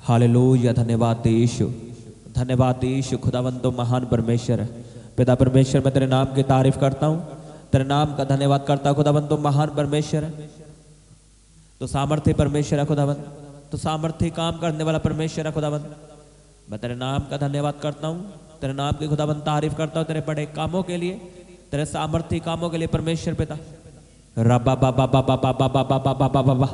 Hallelujah. धन्यवाद यीशु, धन्यवाद यीशु। खुदावंद तो महान परमेश्वर है। पिता परमेश्वर, मैं तेरे नाम की तारीफ करता हूँ, तेरे नाम का धन्यवाद करता हूँ। खुदावंद तो महान परमेश्वर है, तो सामर्थ्य परमेश्वर है। खुदावंद तो सामर्थ्य काम करने वाला परमेश्वर है। खुदावंद मैं तेरे नाम का धन्यवाद करता हूँ, तेरे नाम की खुदावंद तारीफ करता हूँ, तेरे बड़े कामों के लिए, तेरे सामर्थ्य कामों के लिए परमेश्वर पिता। रबा बाबा बाबा बाबा बाबा बाबा बाबा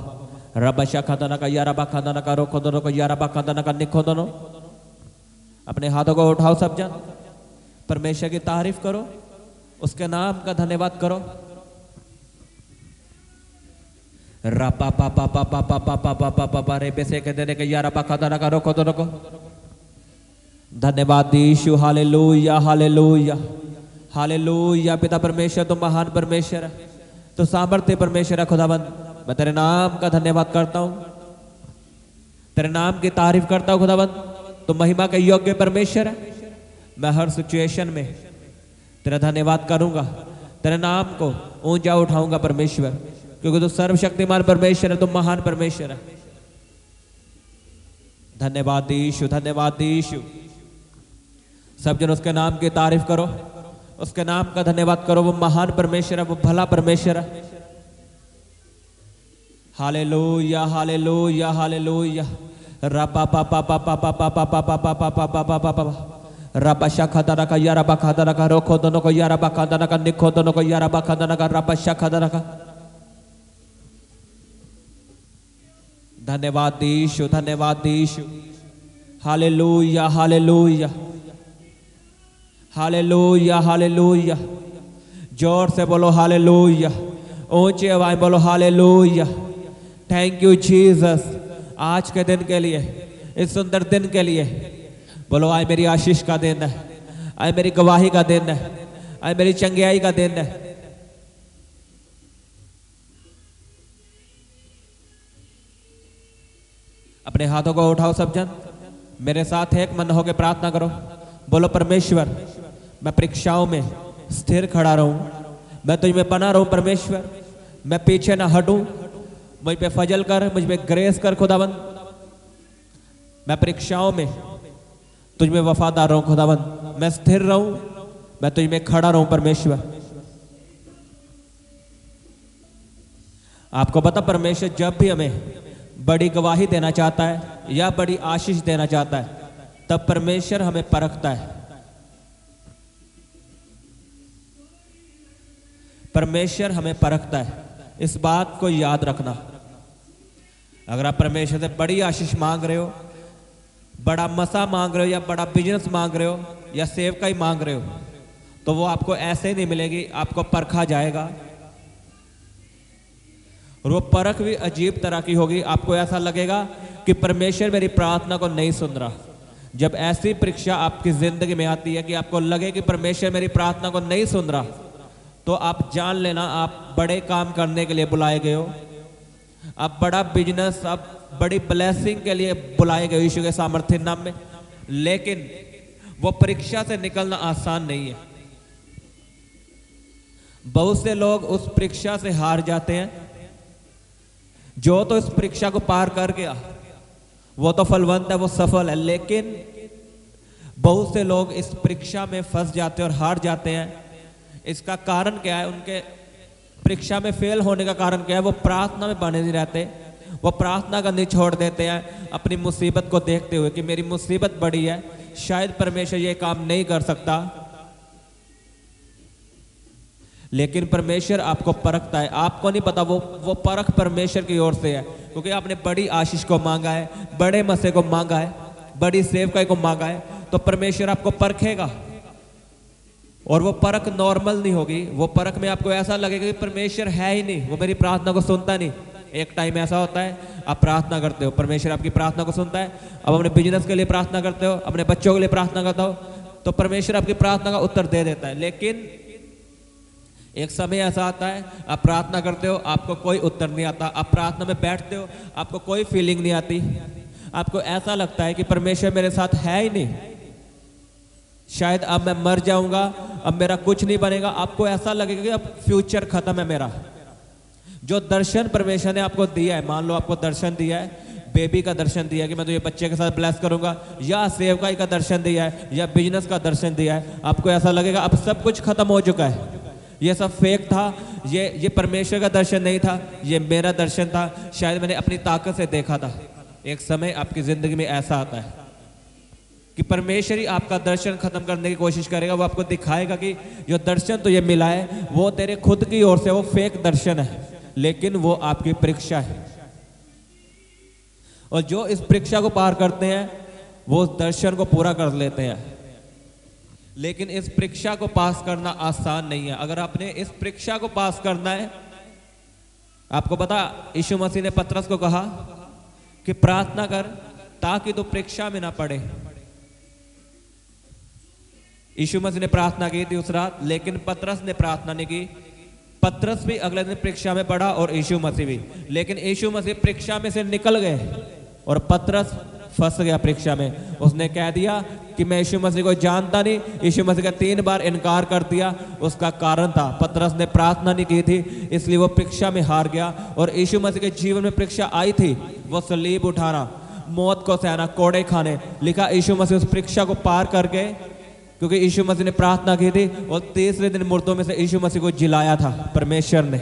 रबा शाखादाना का यारा बाखादाना का रोको दोनों को यारा बाखादाना का निखो दोनों। अपने हाथों को उठाओ सब जन, परमेश्वर की तारीफ करो, उसके नाम का धन्यवाद करो। रबा बाबा बाबा बाबा बाबा बाबा रे बेसे के देने के यारा बाखादाना का रोको दोनों को। धन्यवाद यीशु। Hallelujah hallelujah hallelujah. पिता परमेश्वर तो महान परमेश्वर है, तो सामर्थ्य परमेश्वर है। खुदावंद मैं तेरे नाम का धन्यवाद करता हूँ, तेरे नाम की तारीफ करता हूँ। खुदावंद तो महिमा के योग्य परमेश्वर है। मैं हर सिचुएशन में तेरा धन्यवाद करूंगा, तेरे नाम को ऊंचा उठाऊंगा परमेश्वर, क्योंकि तू सर्वशक्तिमान परमेश्वर है, तू महान परमेश्वर है। धन्यवाद यीशु, धन्यवाद यीशु। सब जन उसके नाम की तारीफ करो, उसके नाम का धन्यवाद करो। वो महान परमेश्वर है, वो भला परमेश्वर है। Hallelujah hallelujah hallelujah. रबा बाबा बाबा बाबा बाबा बाबा बाबा बाबा बाबा रबा शाखादाना का यारा बाखादाना का रोको दोनों को यारा बाखादाना का निखो दोनों को यारा बाखादाना का रबा शाखादाना का। धन्यवाद यीशु, धन्यवाद यीशु। Hallelujah hallelujah hallelujah hallelujah. जोर से बोलो हालेलुया, ऊंची आवाज बोलो हालेलुया। थैंक यू जीसस, आज के दिन के लिए, इस सुंदर दिन के लिए। बोलो आज मेरी आशीष का दिन है, आज मेरी गवाही का दिन है, आज मेरी चंगियाई का दिन है। अपने हाथों को उठाओ सब जन, मेरे साथ एक मन होकर प्रार्थना करो। बोलो परमेश्वर, मैं परीक्षाओं में स्थिर खड़ा रहूं, मैं तुझ में बना रहूं परमेश्वर, मैं पीछे ना हटूं। मुझ पे फजल कर, मुझ पे ग्रेस कर खुदावंद। मैं परीक्षाओं में तुझ में वफादार रहूं खुदावंद, मैं स्थिर रहूं, मैं तुझ में खड़ा रहूं परमेश्वर। आपको पता परमेश्वर जब भी हमें बड़ी गवाही देना चाहता है या बड़ी आशीष देना चाहता है, तब परमेश्वर हमें परखता है। परमेश्वर हमें परखता है, इस बात को याद रखना। अगर आप परमेश्वर से बड़ी आशीष मांग रहे हो, बड़ा मसा मांग रहे हो, या बड़ा बिजनेस मांग रहे हो, या सेवकाई मांग रहे हो, तो वो आपको ऐसे ही नहीं मिलेगी, आपको परखा जाएगा। और वो परख भी अजीब तरह की होगी। आपको ऐसा लगेगा कि परमेश्वर मेरी प्रार्थना को नहीं सुन रहा। जब ऐसी परीक्षा आपकी जिंदगी में आती है कि आपको लगे कि परमेश्वर मेरी प्रार्थना को नहीं सुन रहा, तो आप जान लेना आप बड़े काम करने के लिए बुलाए गए हो। आप बड़ा बिजनेस, आप बड़ी ब्लेसिंग के लिए बुलाए गए यीशु के सामर्थ्य नाम में। लेकिन वो परीक्षा से निकलना आसान नहीं है। बहुत से लोग उस परीक्षा से हार जाते हैं। जो तो इस परीक्षा को पार कर गया वो तो फलवंत है, वो सफल है। लेकिन बहुत से लोग इस परीक्षा में फंस जाते हैं और हार जाते हैं। इसका कारण क्या है? उनके परीक्षा में फेल होने का कारण क्या है? वो प्रार्थना में बने नहीं रहते, वो प्रार्थना करनी छोड़ देते हैं अपनी मुसीबत को देखते हुए कि मेरी मुसीबत बड़ी है, शायद परमेश्वर ये काम नहीं कर सकता। लेकिन परमेश्वर आपको परखता है। आपको नहीं पता वो परख परमेश्वर की ओर से है, क्योंकि आपने बड़ी आशीष को मांगा है, बड़े मसे को मांगा है, बड़ी सेवकाई को मांगा है, तो परमेश्वर आपको परखेगा। और वो परख नॉर्मल नहीं होगी। वो परख में आपको ऐसा लगेगा कि परमेश्वर है ही नहीं, वो मेरी प्रार्थना को सुनता नहीं। एक टाइम ऐसा होता है, आप प्रार्थना करते हो, परमेश्वर आपकी प्रार्थना को सुनता है। अब अपने बिजनेस के लिए प्रार्थना करते हो, अपने बच्चों के लिए प्रार्थना करते हो, तो परमेश्वर आपकी प्रार्थना का उत्तर दे देता है। लेकिन एक समय ऐसा आता है, आप प्रार्थना करते हो, आपको कोई उत्तर नहीं आता। आप प्रार्थना में बैठते हो, आपको कोई फीलिंग नहीं आती। आपको ऐसा लगता है कि परमेश्वर मेरे साथ है ही नहीं, शायद अब मैं मर जाऊंगा, अब मेरा कुछ नहीं बनेगा। आपको ऐसा लगेगा कि अब फ्यूचर खत्म है मेरा। जो दर्शन परमेश्वर ने आपको दिया है, मान लो आपको दर्शन दिया है, बेबी का दर्शन दिया कि मैं तो ये बच्चे के साथ ब्लेस करूंगा, या सेवकाई का दर्शन दिया है, या बिजनेस का दर्शन दिया है, आपको ऐसा लगेगा अब सब कुछ खत्म हो चुका है, ये सब फेक था, ये परमेश्वर का दर्शन नहीं था, ये मेरा दर्शन था, शायद मैंने अपनी ताकत से देखा था। एक समय आपकी जिंदगी में ऐसा आता है कि परमेश्वर ही आपका दर्शन खत्म करने की कोशिश करेगा। वो आपको दिखाएगा कि जो दर्शन तो ये मिला है वो तेरे खुद की ओर से, वो फेक दर्शन है, लेकिन वो आपकी परीक्षा है। और जो इस परीक्षा को पार करते हैं वो उस दर्शन को पूरा कर लेते हैं। लेकिन इस परीक्षा को पास करना आसान नहीं है। अगर आपने इस परीक्षा को पास करना है, आपको पता यीशु मसीह ने पतरस को कहा कि प्रार्थना कर ताकि तू परीक्षा में ना पड़े। यीशु मसीह ने प्रार्थना की थी उस रात, लेकिन पतरस ने प्रार्थना नहीं की। पतरस भी अगले दिन परीक्षा में पड़ा और यीशु मसीह भी, लेकिन यीशु मसीह परीक्षा में से निकल गए और पतरस फंस गया परीक्षा में। उसने कह दिया कि मैं यीशु मसीह को जानता नहीं। यीशु मसीह का 3 बार इनकार कर दिया। उसका कारण था पतरस ने प्रार्थना नहीं की थी, इसलिए वो परीक्षा में हार गया। और यीशु मसीह के जीवन में परीक्षा आई थी, वो सलीब उठाना, मौत को सहना, कोड़े खाने। लिखा यीशु मसीह उस परीक्षा को पार कर गए क्योंकि यीशु मसीह ने प्रार्थना की थी। और तीसरे दिन मुर्दों में से यीशु मसीह को जिलाया था परमेश्वर ने,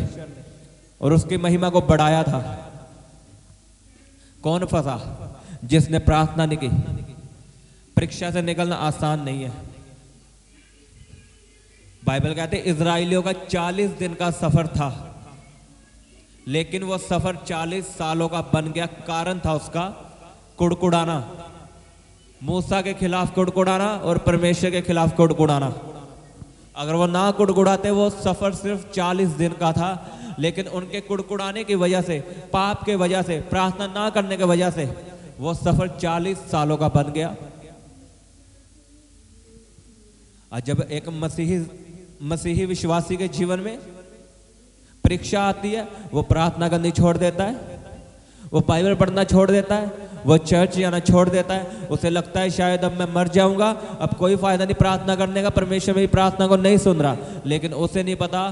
और उसकी महिमा को बढ़ाया था। कौन फंसा? जिसने प्रार्थना नहीं की। परीक्षा से निकलना आसान नहीं है। बाइबल कहते हैं इजराइलियों का 40 दिन का सफर था, लेकिन वो सफर 40 सालों का बन गया। कारण था उसका कुड़कुड़ाना, मूसा के खिलाफ कुड़कुड़ाना और परमेश्वर के खिलाफ कुड़कुड़ाना। अगर वो ना कुड़कुड़ाते वो सफर सिर्फ 40 दिन का था, लेकिन उनके कुड़कुड़ाने की वजह से, पाप के वजह से, प्रार्थना ना करने की वजह से वो सफर 40 सालों का बन गया। और जब एक मसीही विश्वासी के जीवन में परीक्षा आती है, वो प्रार्थना करनी छोड़ देता है, वो बाइबल पढ़ना छोड़ देता है, वो चर्च जाना छोड़ देता है। उसे लगता है शायद अब मैं मर जाऊंगा, अब कोई फायदा नहीं प्रार्थना करने का, परमेश्वर मेरी प्रार्थना को नहीं सुन रहा। लेकिन उसे नहीं पता,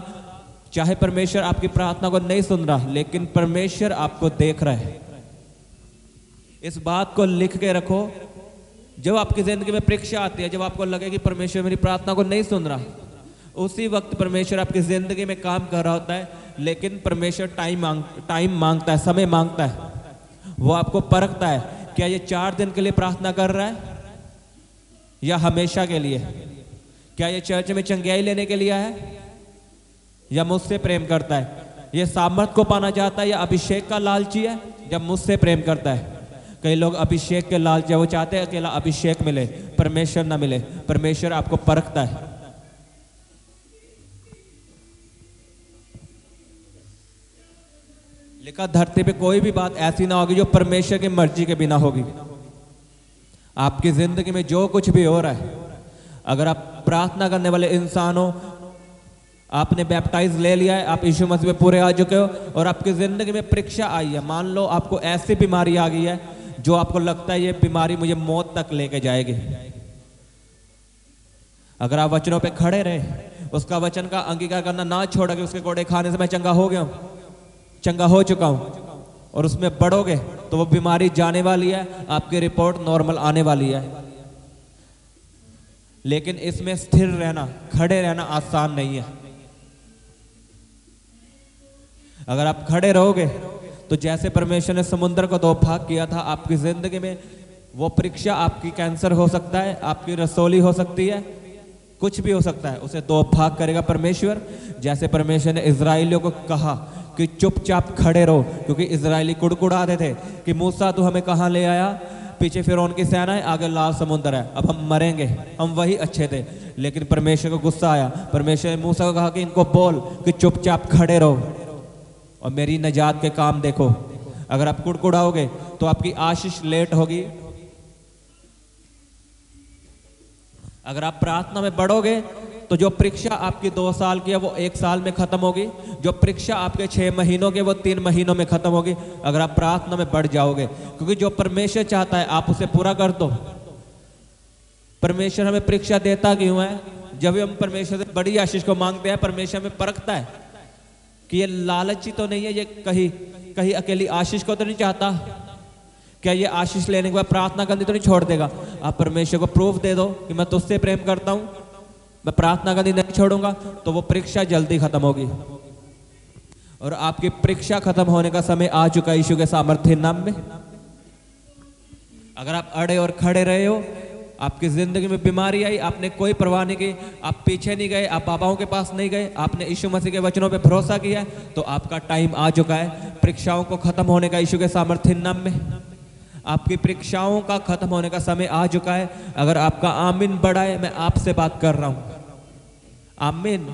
चाहे परमेश्वर आपकी प्रार्थना को नहीं सुन रहा, लेकिन परमेश्वर आपको देख रहा है। इस बात को लिख के रखो। जब आपकी जिंदगी में परीक्षा आती है, जब आपको लगे कि परमेश्वर मेरी प्रार्थना को नहीं सुन रहा, उसी वक्त परमेश्वर आपकी जिंदगी में काम कर रहा होता है। लेकिन परमेश्वर टाइम मांगता है, समय मांगता है। वो आपको परखता है, क्या ये 4 दिन के लिए प्रार्थना कर रहा है या हमेशा के लिए? क्या ये चर्च में चंगियाई लेने के लिए है या मुझसे प्रेम करता है? ये सामर्थ को पाना चाहता है या अभिषेक का लालची है? जब मुझसे प्रेम करता है। कई लोग अभिषेक के लालची, वो चाहते हैं अकेला अभिषेक मिले, परमेश्वर ना मिले। परमेश्वर आपको परखता है। लिखा धरती पे कोई भी बात ऐसी ना होगी जो परमेश्वर की मर्जी के बिना होगी। आपकी जिंदगी में जो कुछ भी हो रहा है, अगर आप प्रार्थना करने वाले इंसान हो, आपने बैप्टाइज ले लिया है, आप यीशु मसीह में पूरे आ चुके हो, और आपकी जिंदगी में परीक्षा आई है, मान लो आपको ऐसी बीमारी आ गई है जो आपको लगता है ये बीमारी मुझे मौत तक लेके जाएगी। अगर आप वचनों पे खड़े रहे, उसका वचन का अंगीकार करना ना छोड़ा कि उसके कोड़े खाने से मैं चंगा हो गया हूं, चंगा हो चुका हूं, और उसमें बढ़ोगे तो वो बीमारी जाने वाली है, आपकी रिपोर्ट नॉर्मल आने वाली है। लेकिन इसमें स्थिर रहना, खड़े रहना आसान नहीं है। अगर आप खड़े रहोगे तो जैसे परमेश्वर ने समुद्र को 2 भाग किया था, आपकी जिंदगी में वो परीक्षा, आपकी कैंसर हो सकता है, आपकी रसोली हो सकती है, कुछ भी हो सकता है, उसे 2 भाग करेगा परमेश्वर। जैसे परमेश्वर ने इजराइलियों को कहा कि चुपचाप खड़े रहो, क्योंकि इजराइली कुड़कुड़ाते थे कि मूसा तू हमें कहां ले आया, पीछे फिरौन की सेना है, आगे लाल समुद्र है, अब हम मरेंगे, हम वही अच्छे थे। लेकिन परमेश्वर को गुस्सा आया। परमेश्वर ने मूसा को कहा कि इनको बोल कि चुपचाप खड़े रहो और मेरी निजात के काम देखो। अगर आप कुड़कुड़ाओगे तो आपकी आशीष लेट होगी। अगर आप प्रार्थना में बढ़ोगे तो जो परीक्षा आपकी 2 साल की है वो 1 साल में खत्म होगी, जो परीक्षा आपके 6 महीनों की वो 3 महीनों में खत्म होगी, अगर आप प्रार्थना में बढ़ जाओगे। क्योंकि जो परमेश्वर चाहता है आप उसे पूरा कर दो। परमेश्वर हमें परीक्षा देता क्यों है? जब हम परमेश्वर से बड़ी आशीष को मांगते हैं, परमेश्वर हमें परखता है कि ये लालची तो नहीं है, ये कहीं अकेली आशीष को तो नहीं चाहता, क्या ये आशीष लेने के बाद प्रार्थना करनी तो नहीं छोड़ देगा? आप परमेश्वर को प्रूफ दे दो कि मैं तुझसे प्रेम करता हूं, मैं प्रार्थना करनी नहीं छोड़ूंगा, तो वो परीक्षा जल्दी खत्म होगी। और आपकी परीक्षा खत्म होने का समय आ चुका है यीशु के सामर्थ्य नाम में। अगर आप अड़े और खड़े रहे हो, आपकी जिंदगी में बीमारी आई, आपने कोई परवाह नहीं की, आप पीछे नहीं गए, आप बाबाओं के पास नहीं गए, आपने यीशु मसीह के वचनों पे भरोसा किया, तो आपका टाइम आ चुका है परीक्षाओं को खत्म होने का यीशु के सामर्थ्य नाम में। आपकी परीक्षाओं का खत्म होने का समय आ चुका है। अगर आपका आमीन बड़ा है, मैं आपसे बात कर रहा हूं, आमीन।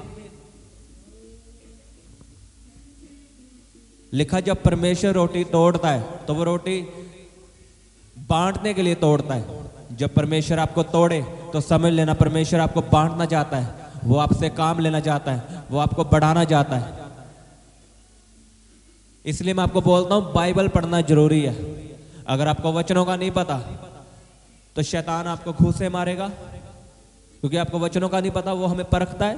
लिखा जब परमेश्वर रोटी तोड़ता है तो वो रोटी बांटने के लिए तोड़ता है। जब परमेश्वर आपको तोड़े तो समझ लेना परमेश्वर आपको बांटना चाहता है, वो आपसे काम लेना चाहता है, वो आपको बढ़ाना चाहता है। इसलिए मैं आपको बोलता हूं बाइबल पढ़ना जरूरी है। अगर आपको वचनों का नहीं पता तो शैतान आपको घूंसे मारेगा, क्योंकि आपको वचनों का नहीं पता। वो हमें परखता है,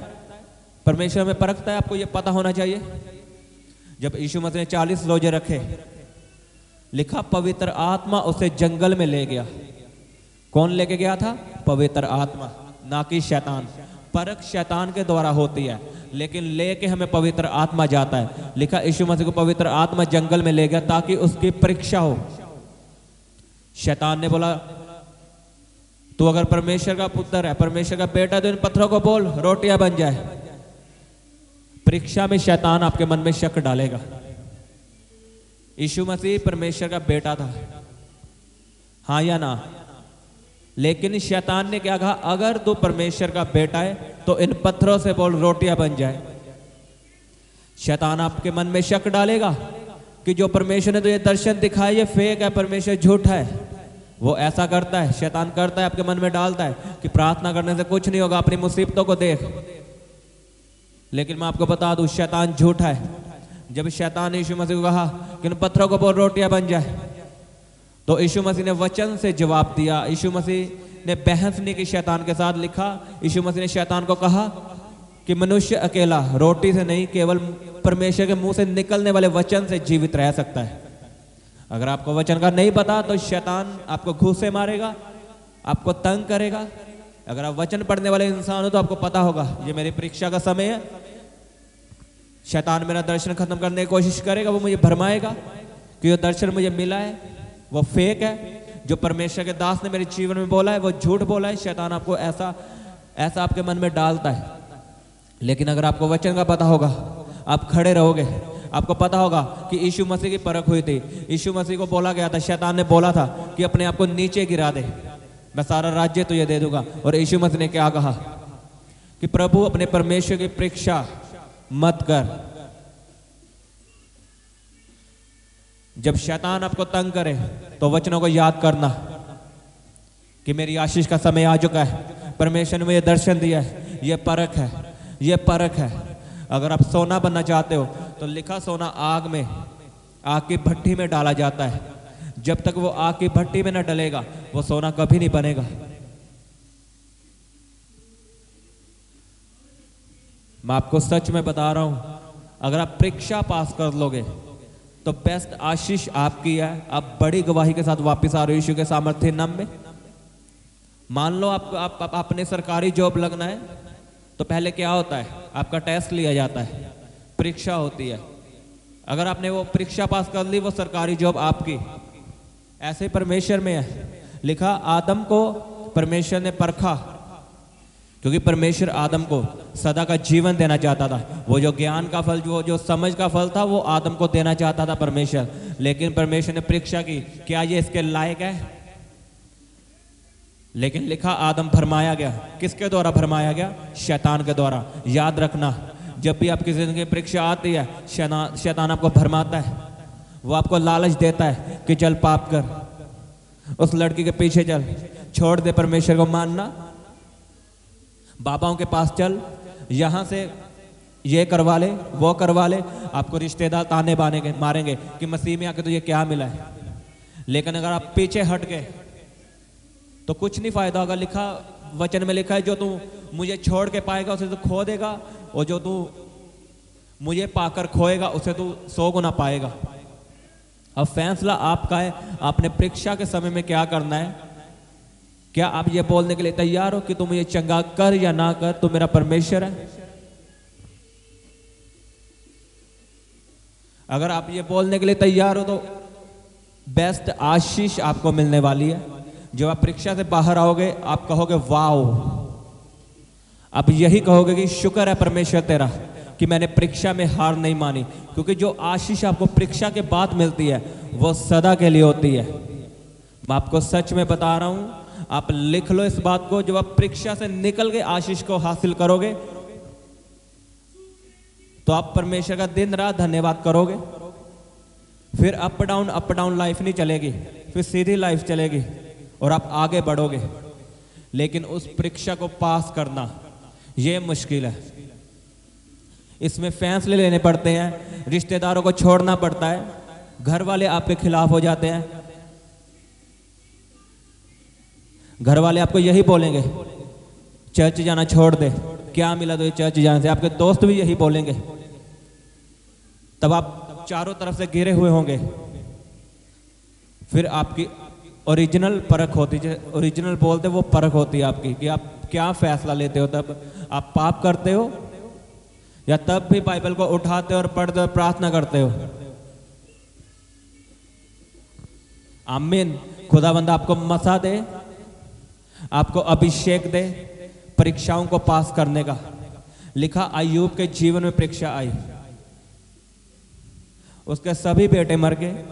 परमेश्वर हमें परखता है, आपको ये पता होना चाहिए। जब यीशु मसीह ने 40 रोजे रखे, लिखा पवित्र आत्मा उसे जंगल में ले गया। कौन लेके गया था? पवित्र आत्मा, ना कि शैतान। परख शैतान के द्वारा होती है, लेकिन लेके हमें पवित्र आत्मा जाता है। लिखा यीशु मसीह को पवित्र आत्मा जंगल में ले गया ताकि उसकी परीक्षा हो। शैतान ने बोला तू अगर परमेश्वर का पुत्र है, परमेश्वर का बेटा है, तो इन पत्थरों को बोल रोटियां बन जाए। परीक्षा में शैतान आपके मन में शक डालेगा। यीशु मसीह परमेश्वर का बेटा था, हाँ या ना? लेकिन शैतान ने क्या कहा? अगर तू परमेश्वर का बेटा है तो इन पत्थरों से बोल रोटियां बन जाए। शैतान आपके मन में शक डालेगा कि जो परमेश्वर ने तो ये दर्शन दिखाया ये फेक है, परमेश्वर झूठा है। वो ऐसा करता है, शैतान करता है, आपके मन में डालता है कि प्रार्थना करने से कुछ नहीं होगा, अपनी मुसीबतों को देख। लेकिन मैं आपको बता दूं शैतान झूठा है। जब शैतान ने यीशु मसीह को कहा कि इन पत्थरों को बोल रोटियां बन जाए, तो यीशु मसीह ने वचन से जवाब दिया। यीशु मसीह ने बहस नहीं की शैतान के साथ। लिखा यीशु मसीह ने शैतान को कहा कि मनुष्य अकेला रोटी से नहीं, केवल परमेश्वर के मुंह से निकलने वाले वचन से जीवित रह सकता है। अगर आपको वचन का नहीं पता तो शैतान आपको घूंसे मारेगा, आपको तंग करेगा। अगर आप वचन पढ़ने वाले इंसान हो तो आपको पता होगा ये मेरी परीक्षा का समय है। शैतान मेरा दर्शन खत्म करने की कोशिश करेगा, वो मुझे भरमाएगा कि जो दर्शन मुझे मिला है वो फेक है। जो परमेश्वर के दास ने मेरे जीवन में बोला है वो झूठ बोला है। शैतान आपको ऐसा ऐसा आपके मन में डालता है। लेकिन अगर आपको वचन का पता होगा, आप खड़े रहोगे, आपको पता होगा कि यीशु मसीह की परख हुई थी। यीशु मसीह को बोला गया था, शैतान ने बोला था कि अपने आप को नीचे गिरा दे, मैं सारा राज्य तुझे दे दूंगा। और यीशु मसीह ने क्या कहा कि प्रभु अपने परमेश्वर की परीक्षा मत कर। जब शैतान आपको तंग करे तो वचनों को याद करना कि मेरी आशीष का समय आ चुका है, परमेश्वर ने मुझे दर्शन दिया है, ये परख है, ये परख है। अगर आप सोना बनना चाहते हो तो लिखा सोना आग में, आग की भट्टी में डाला जाता है। जब तक वो आग की भट्टी में न डलेगा वो सोना कभी नहीं बनेगा। मैं आपको सच में बता रहा हूं, अगर आप परीक्षा पास कर लोगे तो बेस्ट आशीष आपकी है। आप बड़ी गवाही के साथ वापस आ रहे हो यीशु के सामर्थ्य नाम में। मान लो आप अपने सरकारी जॉब लगना है तो पहले क्या होता है? आपका टेस्ट लिया जाता है, परीक्षा होती है। अगर आपने वो परीक्षा पास कर ली वो सरकारी जॉब आपकी। ऐसे परमेश्वर में है। लिखा आदम को परमेश्वर ने परखा क्योंकि परमेश्वर आदम को सदा का जीवन देना चाहता था। वो जो ज्ञान का फल, जो समझ का फल था वो आदम को देना चाहता था परमेश्वर। लेकिन परमेश्वर ने परीक्षा की, क्या ये इसके लायक है? लेकिन लिखा आदम भरमाया गया। किसके द्वारा भरमाया गया? शैतान के द्वारा। याद रखना, जब भी आपकी जिंदगी में परीक्षा आती है शैतान आपको भरमाता है। वो आपको लालच देता है कि चल पाप कर, उस लड़की के पीछे चल, छोड़ दे परमेश्वर को मानना, बाबाओं के पास चल, यहां से ये करवा ले, वो करवा ले। आपको रिश्तेदार ताने बाने मारेंगे कि मसीह में आके तुझे क्या मिला है। लेकिन अगर आप पीछे हट गए तो कुछ नहीं फायदा होगा। लिखा वचन में लिखा है जो तू मुझे छोड़ के पाएगा उसे तू खो देगा, और जो तू मुझे पाकर खोएगा उसे तू 100 गुना पाएगा। अब फैसला आपका है, आपने परीक्षा के समय में क्या करना है। क्या आप ये बोलने के लिए तैयार हो कि तुम ये चंगा कर या ना कर, तू मेरा परमेश्वर है। अगर आप ये बोलने के लिए तैयार हो तो बेस्ट आशीष आपको मिलने वाली है। जब आप परीक्षा से बाहर आओगे आप कहोगे वाओ, आप यही कहोगे कि शुक्र है परमेश्वर तेरा कि मैंने परीक्षा में हार नहीं मानी, क्योंकि जो आशीष आपको परीक्षा के बाद मिलती है वो सदा के लिए होती है। मैं आपको सच में बता रहा हूं, आप लिख लो इस बात को, जब आप परीक्षा से निकल के आशीष को हासिल करोगे तो आप परमेश्वर का दिन रात धन्यवाद करोगे। फिर अप डाउन लाइफ नहीं चलेगी, फिर सीधी लाइफ चलेगी और आप आगे बढ़ोगे। लेकिन उस परीक्षा को पास करना ये मुश्किल है। इसमें फैसले लेने पड़ते हैं, रिश्तेदारों को छोड़ना पड़ता है, घर वाले आपके खिलाफ हो जाते हैं। घर वाले आपको यही बोलेंगे चर्च जाना छोड़ दे, क्या मिला तो ये चर्च जाने से। आपके दोस्त भी यही बोलेंगे। तब आप चारों तरफ से घिरे हुए होंगे। फिर आपकी ओरिजिनल परख होती है, ओरिजिनल बोलते वो परख होती है आपकी कि आप क्या फैसला लेते हो। तब आप पाप करते हो या तब भी बाइबल को उठाते हो और पढ़ते हो, प्रार्थना करते हो। आमीन। खुदावंद आपको मसा दे, आपको अभिषेक दे परीक्षाओं को पास करने का। लिखा अय्यूब के जीवन में परीक्षा आई, उसके सभी बेटे मर गए,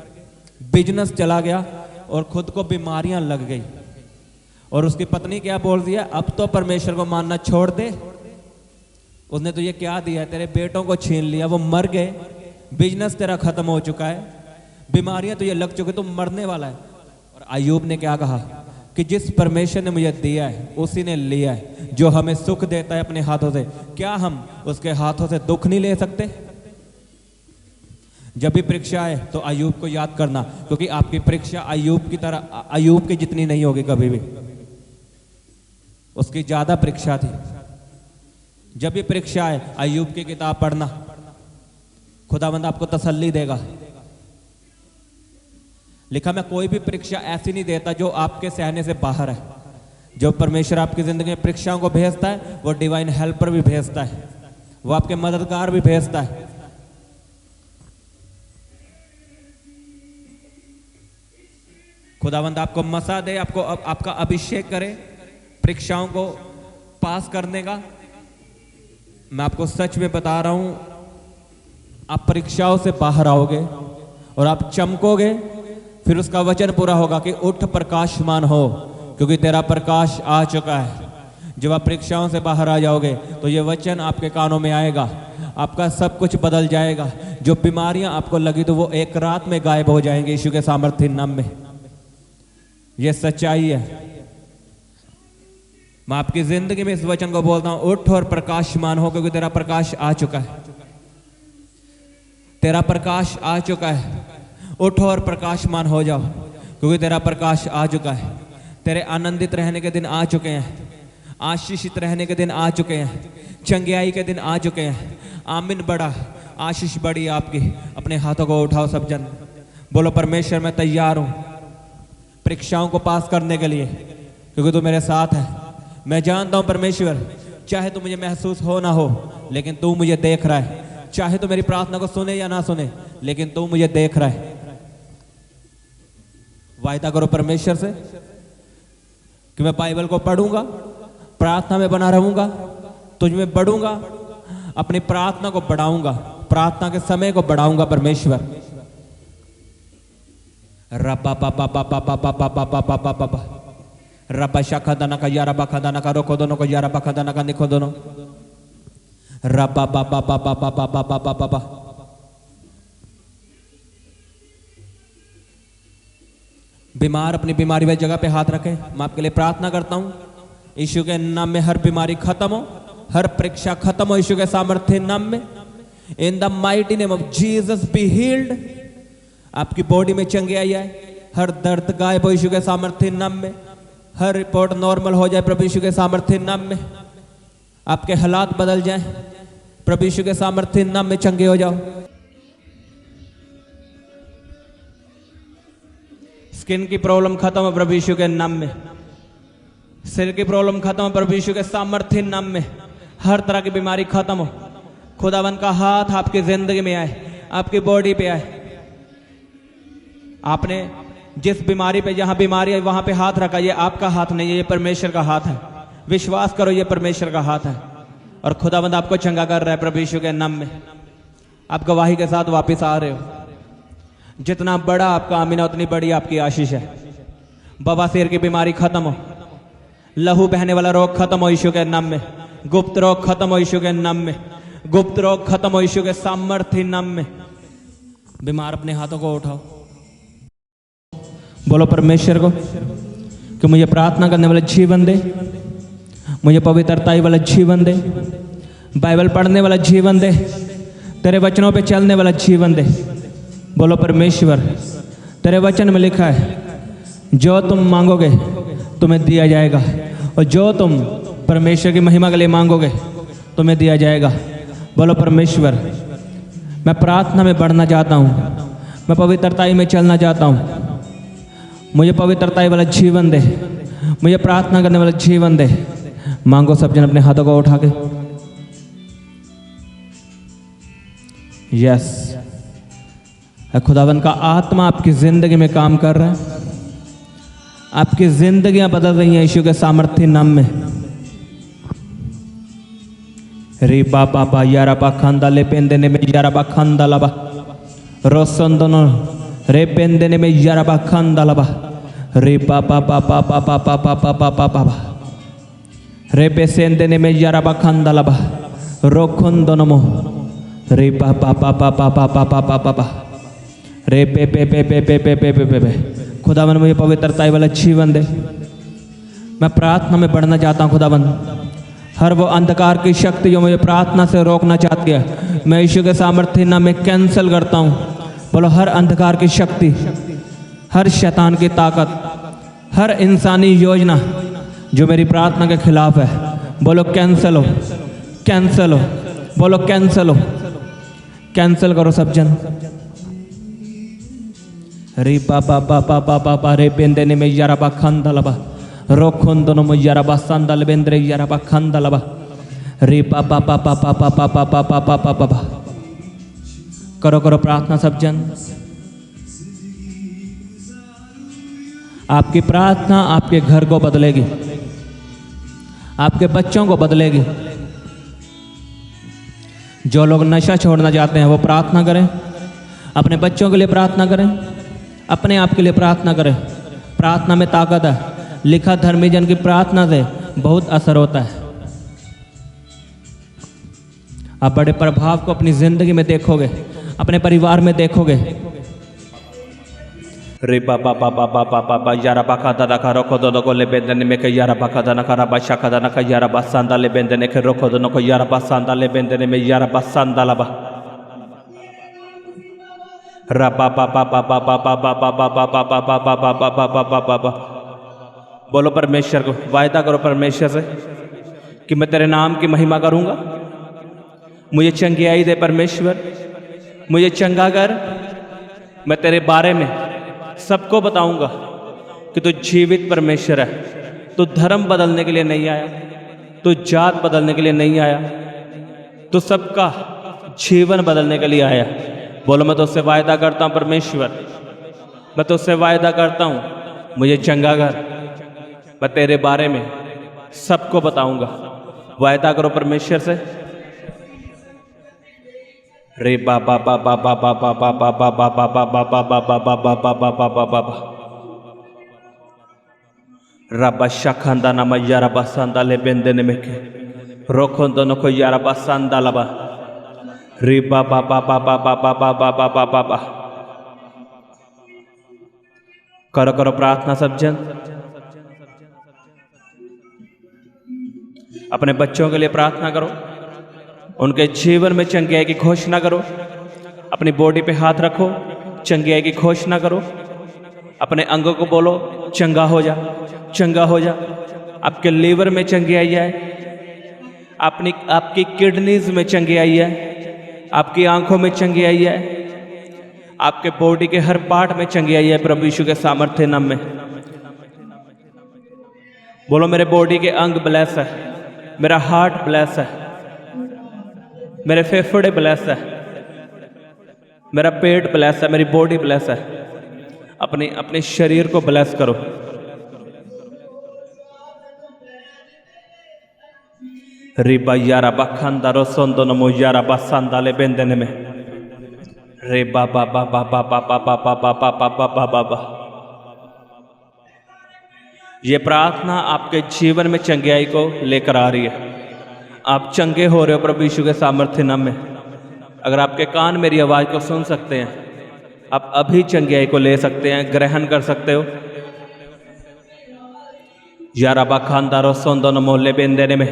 बिजनेस चला गया और खुद को बीमारियां लग गई। और उसकी पत्नी क्या बोल दिया, अब तो परमेश्वर को मानना छोड़ दे। उसने तो ये क्या दिया, तेरे बेटों को छीन लिया, वो मर गए, बिजनेस तेरा खत्म हो चुका है, बीमारियां तो ये लग चुकी, तुम मरने वाला है। और अय्यूब ने क्या कहा कि जिस परमेश्वर ने मुझे दिया है उसी ने लिया है, जो हमें सुख देता है अपने हाथों से, क्या हम उसके हाथों से दुख नहीं ले सकते। जब भी परीक्षा आए तो अय्यूब को याद करना, क्योंकि आपकी परीक्षा अय्यूब की तरह, अय्यूब की जितनी नहीं होगी कभी भी, उसकी ज्यादा परीक्षा थी। जब भी परीक्षा आए अय्यूब की किताब पढ़ना, खुदावंद आपको तसल्ली देगा। लिखा मैं कोई भी परीक्षा ऐसी नहीं देता जो आपके सहने से बाहर है। जो परमेश्वर आपकी जिंदगी में परीक्षाओं को भेजता है वो डिवाइन हेल्पर भी भेजता है, वो आपके मददगार भी भेजता है। खुदावंद आपको मसा दे, आपको आपका अभिषेक करे परीक्षाओं को पास करने का। मैं आपको सच में बता रहा हूं, आप परीक्षाओं से बाहर आओगे और आप चमकोगे। फिर उसका वचन पूरा होगा कि उठ प्रकाशमान हो, क्योंकि तेरा प्रकाश आ चुका है। जब आप परीक्षाओं से बाहर आ जाओगे तो ये वचन आपके कानों में आएगा, आपका सब कुछ बदल जाएगा। जो बीमारियां आपको लगी तो वो एक रात में गायब हो जाएंगे यीशु के सामर्थ्य नाम में। ये सच्चाई है। मैं आपकी जिंदगी में इस वचन को बोलता हूं, उठ और प्रकाशमान हो, क्योंकि तेरा प्रकाश आ चुका है। तेरा प्रकाश आ चुका है। उठो और प्रकाशमान हो जाओ, क्योंकि तेरा प्रकाश आ चुका है। तेरे आनंदित रहने के दिन आ चुके हैं, आशीषित रहने के दिन आ चुके हैं, चंगियाई के दिन आ चुके हैं। आमीन। बड़ा आशीष बड़ी आपकी। अपने हाथों को उठाओ सब जन, बोलो परमेश्वर मैं तैयार हूं परीक्षाओं को पास करने के लिए, क्योंकि तू मेरे साथ है। मैं जानता हूं परमेश्वर, चाहे तू मुझे महसूस हो ना हो, लेकिन तू मुझे देख रहा है। चाहे तो मेरी प्रार्थना को सुने या ना सुने, लेकिन तू मुझे देख रहा है। वायदा करो परमेश्वर से कि मैं बाइबल को पढ़ूंगा, प्रार्थना में बना रहूंगा, तुझ में बढ़ूंगा, अपनी प्रार्थना को बढ़ाऊंगा, प्रार्थना के समय को बढ़ाऊंगा परमेश्वर। रबा पापा पापा पापा पापा पापा पापा रबा शाखा दाना का यारा बाखा दाना का रोको दोनों को यारा बाखा दाना का निको दोनों रबा पापा पापा पापा पापा पापा। बीमार अपनी बीमारी वाली जगह पे हाथ रखें। मैं आपके लिए प्रार्थना करता हूं, यीशु के नाम में हर बीमारी खत्म हो, हर परीक्षा खत्म हो यीशु के सामर्थ्य नाम में। In the mighty name of Jesus be healed. आपकी बॉडी में चंगियाई आए, हर दर्द गायब हो यीशु के सामर्थ्य नाम में। हर रिपोर्ट नॉर्मल हो जाए प्रभु यीशु के सामर्थ्य नाम में। आपके हालात बदल जाएं प्रभु यीशु के सामर्थ्य नाम में। चंगे हो जाओ। स्किन की प्रॉब्लम खत्म हो प्रभु यीशु के नाम में। सिर की प्रॉब्लम खत्म हो प्रभु यीशु के सामर्थ्य नाम में। हर तरह की बीमारी खत्म हो। खुदावन का हाथ आपकी जिंदगी में आए, आपकी बॉडी पे आए। आपने जिस बीमारी पे, जहां बीमारी है वहां पे हाथ रखा, ये आपका हाथ नहीं है, ये परमेश्वर का हाथ है। विश्वास करो ये परमेश्वर का हाथ है और खुदावंद आपको चंगा कर रहा है प्रभु यीशु के नाम में। आप गवाही के साथ वापस आ रहे हो। जितना बड़ा आपका आमीना उतनी बड़ी आपकी आशीष है। बवासीर की बीमारी खत्म हो, लहू बहने वाला रोग खत्म हो यीशु के नाम में। गुप्त रोग खत्म हो यीशु के नाम में। गुप्त रोग खत्म हो यीशु के सामर्थ्य नाम में। बीमार अपने हाथों को उठाओ, बोलो परमेश्वर को कि मुझे प्रार्थना करने वाला जीवन दे, मुझे पवित्रताई वाला जीवन दे, बाइबल पढ़ने वाला जीवन दे, तेरे वचनों पे चलने वाला जीवन दे। बोलो परमेश्वर, तेरे वचन में लिखा है जो तुम मांगोगे तुम्हें दिया जाएगा, और जो तुम परमेश्वर की महिमा के लिए मांगोगे तुम्हें दिया जाएगा। बोलो परमेश्वर, मैं प्रार्थना में बढ़ना चाहता हूँ, मैं पवित्रताई में चलना चाहता हूँ। मुझे पवित्रताई वाला जीवन दे, मुझे प्रार्थना करने वाला जीवन दे। मांगो सब जन अपने हाथों को उठा के। यस, खुदावन का आत्मा आपकी जिंदगी में काम कर रहा है। आपकी जिंदगियां बदल रही हैं यीशु के सामर्थ्य नाम में। रे बाबा बा यारा बा खांदा ले पेंदेने में यारा बा खांदा लबा रोसन दोनों रे पेंदेने में यारा बा खांदा लबा रे बाबा बा बा बा बा बा बा बा बा बा बा रे पेसेंदेने में यारा बा खांदा लबा रोखुन दोनों मो रे बाबा बा बा बा बा बा बा बा बा रे पे पे पे पे पे पे पे पे पे। खुदावन मुझे पवित्रताई वाला जीवन दे। मैं प्रार्थना में बढ़ना चाहता हूँ खुदावन। हर वो अंधकार की शक्ति जो मुझे प्रार्थना से रोकना चाहती है, मैं यीशु के सामर्थ्य नाम में कैंसिल करता हूँ। बोलो हर अंधकार की शक्ति, हर शैतान की ताकत, हर इंसानी योजना जो मेरी प्रार्थना के खिलाफ है, बोलो कैंसिल हो, कैंसिल हो। बोलो कैंसिल हो, कैंसिल करो सब जन। रे बाबा बाबा बाबा बा रे बेंदेने में यारा बा खंदलबा रोखुन दोनों में यारा बा संदल बेंद्रे यारा बा खंदलबा रे बाबा बाबा बाबा बाबा बाबा बाबा बाबा। करो करो प्रार्थना सब जन। आपकी प्रार्थना आपके घर को बदलेगी, आपके बच्चों को बदलेगी। जो लोग नशा छोड़ना चाहते हैं वो प्रार्थना करें, अपने बच्चों के लिए प्रार्थना करें, अपने आप के लिए प्रार्थना करें। प्रार्थना में ताकत है। लिखा धर्मी जन की प्रार्थना से बहुत असर होता है। आप बड़े प्रभाव को अपनी जिंदगी में देखोगे, अपने परिवार में देखोगे। रे बाबा बाबा बाबा बाबा यारा बाका दादा का रोको दो को ले बेंदने में के यारा बाका दाना का रबा शाका दाना का यारा बसांदा ले बेंदने के रोको दोनों को यारा बसांदा ले बेंदने में यारा बसांदा लबा रबा बाबा बाबा बाबा बाबा बाबा बाबा बाबा बाबा बाबा बाबा। बोलो परमेश्वर को, वायदा करो परमेश्वर से कि मैं तेरे नाम की महिमा करूंगा। मुझे चंगियाई दे परमेश्वर, मुझे चंगा कर। मैं तेरे बारे में सबको बताऊंगा कि तू जीवित परमेश्वर है। तू धर्म बदलने के लिए नहीं आया, तू जात बदलने के लिए नहीं आया, तू सबका जीवन बदलने के लिए आया। बोलो मैं तुझसे वायदा करता हूँ परमेश्वर, मैं तुझसे वायदा करता हूँ मुझे चंगा कर। मैं तेरे बारे में सबको बताऊंगा। वायदा करो परमेश्वर से। रे बाबा बाबा बाबा बाबा बाबा बाबा बाबा बाबा बाबा बाबा बाबा बाबा रबा शखंदा नाम यारा बसंदा ले बेंदने में के रोखों दोनों को यारा बसंदा लबा रे बाबा बाबा बाबा बाबा बाबा बाबा। करो करो प्रार्थना सब जन। अपने बच्चों के लिए प्रार्थना करो, उनके जीवन में चंगियाई की घोषणा करो। अपनी बॉडी पे हाथ रखो, चंगियाई की घोषणा करो। अपने अंगों को बोलो चंगा हो जा, चंगा हो जा। आपके लीवर में चंगियाई है, आपकी किडनीज में चंगियाई है, आपकी आंखों में चंगियाई है, आपके बॉडी के हर पार्ट में चंगियाई है प्रभु यीशु के सामर्थ्य नाम में। बोलो मेरे बॉडी के अंग ब्लेस है, मेरा हार्ट ब्लेस है, मेरे फेफड़े ब्लेस है, मेरा पेट ब्लेस है, मेरी बॉडी ब्लेस है। अपने शरीर को ब्लेस करो। रिबा यारा बखंदा रोसोंदो नमो यारा बसंदा ले बेंदने में रे बाबा बाबा बाबा बाबा बाबा बाबा बाबा बाबा। ये प्रार्थना आपके जीवन में चंगियाई को लेकर आ रही है। आप चंगे हो रहे हो प्रभु यीशु के सामर्थ्य नाम में। अगर आपके कान मेरी आवाज को सुन सकते हैं, आप अभी चंगियाई को ले सकते हैं, ग्रहण कर सकते हो। यारा बखंदा रोसोंदो नमो ले बेंदने में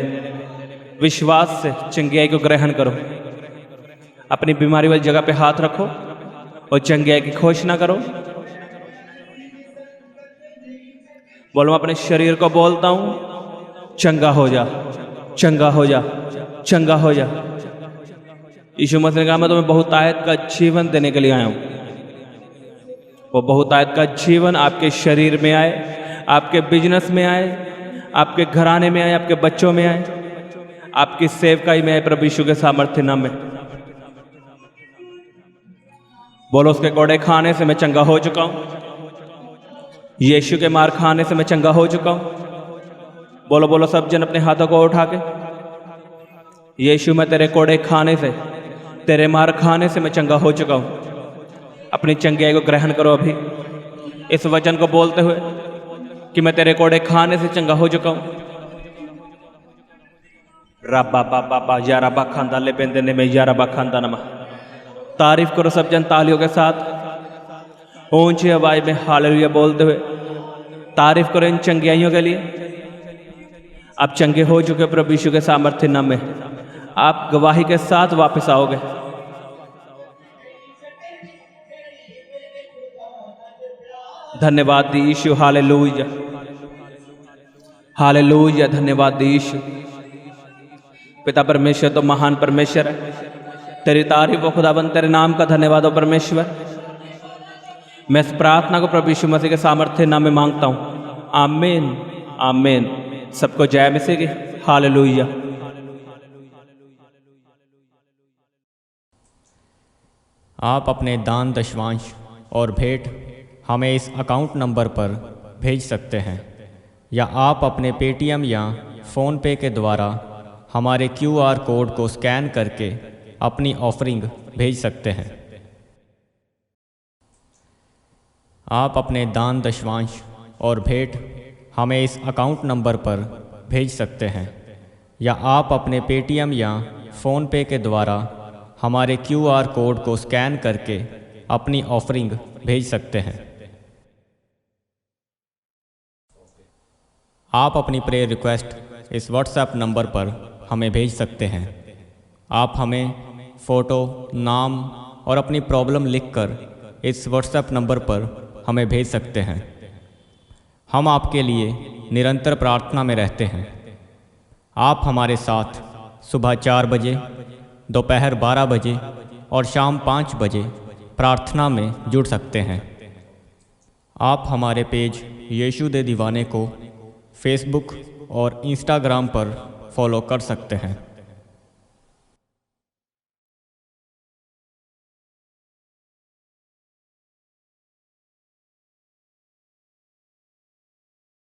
विश्वास से चंगियाई को ग्रहण करो। अपनी बीमारी वाली जगह पे हाथ रखो और चंगियाई की घोषणा करो। बोलो मैं अपने शरीर को बोलता हूं, चंगा हो जा, चंगा हो जा, चंगा हो जा। यीशु मसीह ने कहा मैं तुम्हें बहुतायत का जीवन देने के लिए आया हूं। वो बहुतायत का जीवन आपके शरीर में आए, आपके बिजनेस में आए, आपके घराने में आए, आपके बच्चों में आए, आपकी सेवकाई में आए प्रभु यीशु के सामर्थ्य नाम में। बोलो उसके कोड़े खाने से मैं चंगा हो चुका हूं, यीशु के मार खाने से मैं चंगा हो चुका हूं। बोलो बोलो सब जन अपने हाथों को उठा के, यीशु मैं तेरे कोड़े खाने से, तेरे मार खाने से मैं चंगा हो चुका हूं। अपनी चंगियाई को ग्रहण करो अभी इस वचन को बोलते हुए कि मैं तेरे कोड़े खाने से चंगा हो चुका हूं। रब्बा बाबा बा यारा बखंदा ले बेंदने में यारा बखंदा नमा। तारीफ करो सब जन तालियों के साथ, ऊंची आवाज में हालेलुया बोलते हुए तारीफ करो इन चंगियाइयों के लिए। आप चंगे हो चुके प्रभु यीशु के सामर्थ्य नाम में। आप गवाही के साथ वापस आओगे। धन्यवाद दी यीशु, हालेलुया हालेलुया। धन्यवाद दी यीशु। पिता परमेश्वर तो महान परमेश्वर है, तेरी तारीफ हो खुदाबंद, तेरे नाम का धन्यवाद हो परमेश्वर। मैं इस प्रार्थना को प्रभु यीशु मसीह के सामर्थ्य नाम में मांगता हूँ। आमीन आमीन। सबको जय मसीह की, हालेलुया। आप अपने दान दशवांश और भेंट हमें इस अकाउंट नंबर पर भेज सकते हैं, या आप अपने पेटीएम या फ़ोनपे के द्वारा हमारे QR कोड को स्कैन करके अपनी ऑफरिंग भेज सकते हैं। आप अपने दान दशवांश और भेंट हमें इस अकाउंट नंबर पर भेज सकते हैं, या आप अपने पेटीएम या फ़ोनपे के द्वारा हमारे QR कोड को स्कैन करके अपनी ऑफरिंग भेज सकते हैं। आप अपनी प्रेयर रिक्वेस्ट इस व्हाट्सएप नंबर पर हमें भेज सकते हैं। आप हमें फ़ोटो, नाम और अपनी प्रॉब्लम लिखकर इस व्हाट्सएप नंबर पर हमें भेज सकते हैं। हम आपके लिए निरंतर प्रार्थना में रहते हैं। आप हमारे साथ सुबह 4 बजे, दोपहर 12 बजे और शाम 5 बजे प्रार्थना में जुड़ सकते हैं। आप हमारे पेज यीशु दे दीवाने को फेसबुक और इंस्टाग्राम पर फॉलो कर सकते हैं।